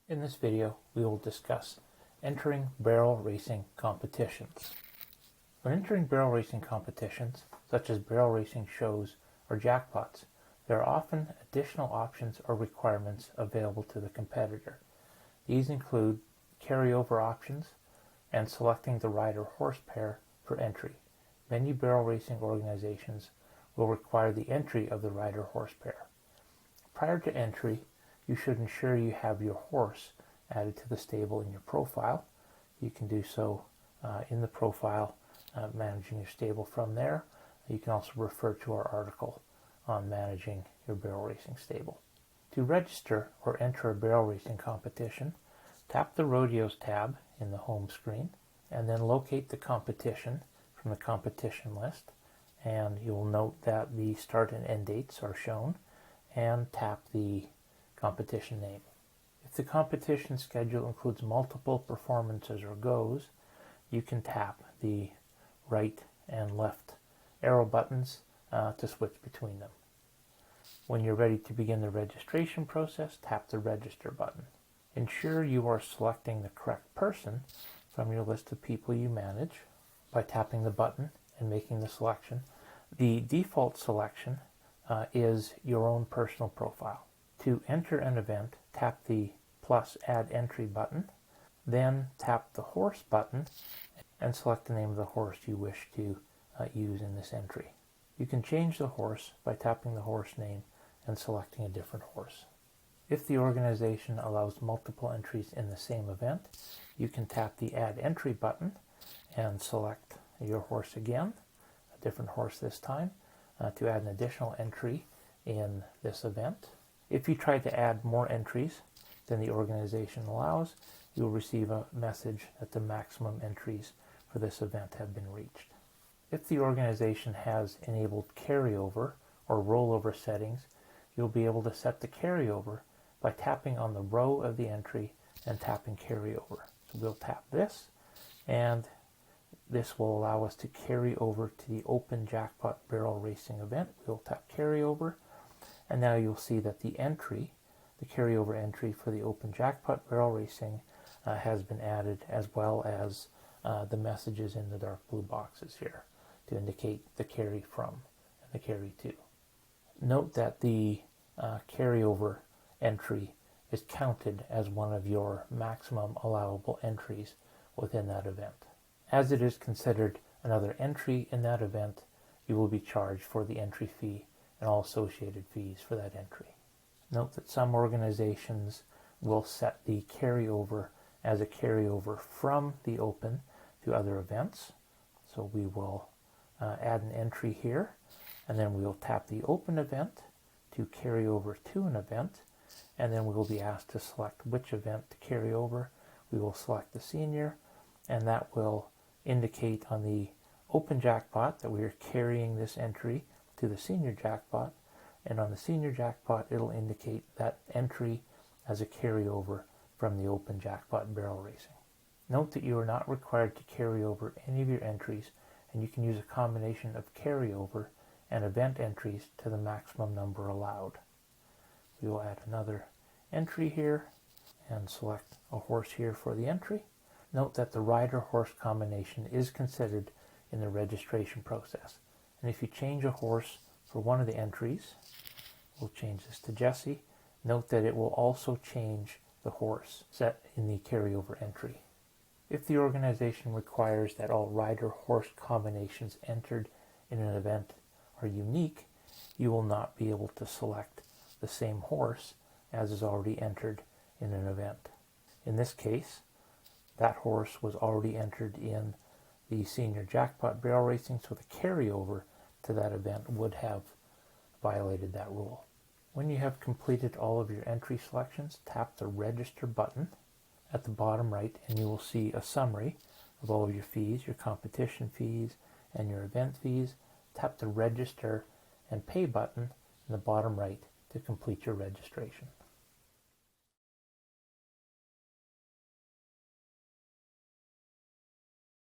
In this video, we will discuss entering barrel racing competitions. When entering barrel racing competitions, such as barrel racing shows or jackpots, there are often additional options or requirements available to the competitor. These include carryover options and selecting the rider-horse pair for entry. Many barrel racing organizations will require the entry of the rider-horse pair. Prior to entry, you should ensure you have your horse added to the stable in your profile. You can do so in the profile, managing your stable from there. You can also refer to our article on managing your barrel racing stable. To register or enter a barrel racing competition, tap the Rodeos tab in the home screen and then locate the competition from the competition list, and you will note that the start and end dates are shown, and tap the competition name. If the competition schedule includes multiple performances or goes, you can tap the right and left arrow buttons to switch between them. When you're ready to begin the registration process, tap the register button. Ensure you are selecting the correct person from your list of people you manage by tapping the button and making the selection. The default selection is your own personal profile. To enter an event, tap the plus add entry button, then tap the horse button and select the name of the horse you wish to use in this entry. You can change the horse by tapping the horse name and selecting a different horse. If the organization allows multiple entries in the same event, you can tap the add entry button and select your horse again, a different horse this time, to add an additional entry in this event. If you try to add more entries than the organization allows, you will receive a message that the maximum entries for this event have been reached. If the organization has enabled carryover or rollover settings, you'll be able to set the carryover by tapping on the row of the entry and tapping carryover. So we'll tap this, and this will allow us to carry over to the open jackpot barrel racing event. We'll tap carryover, and now you'll see that the entry, the carryover entry for the open jackpot barrel racing has been added, as well as the messages in the dark blue boxes here to indicate the carry from and the carry to. Note that the carryover entry is counted as one of your maximum allowable entries within that event. As it is considered another entry in that event, you will be charged for the entry fee and all associated fees for that entry. Note that some organizations will set the carryover as a carryover from the open to other events. So we will add an entry here, and then we will tap the open event to carry over to an event, and then we will be asked to select which event to carry over. We will select the senior, and that will indicate on the open jackpot that we are carrying this entry to the senior jackpot, and on the senior jackpot it'll indicate that entry as a carryover from the open jackpot barrel racing. Note that you are not required to carry over any of your entries, and you can use a combination of carryover and event entries to the maximum number allowed. We will add another entry here and select a horse here for the entry. Note that the rider-horse combination is considered in the registration process. And if you change a horse for one of the entries, we'll change this to Jesse, note that it will also change the horse set in the carryover entry. If the organization requires that all rider-horse combinations entered in an event are unique, you will not be able to select the same horse as is already entered in an event. In this case, that horse was already entered in the senior jackpot barrel racing, so the carryover to that event would have violated that rule. When you have completed all of your entry selections, tap the register button at the bottom right, and you will see a summary of all of your fees, your competition fees, and your event fees. Tap the register and pay button in the bottom right to complete your registration.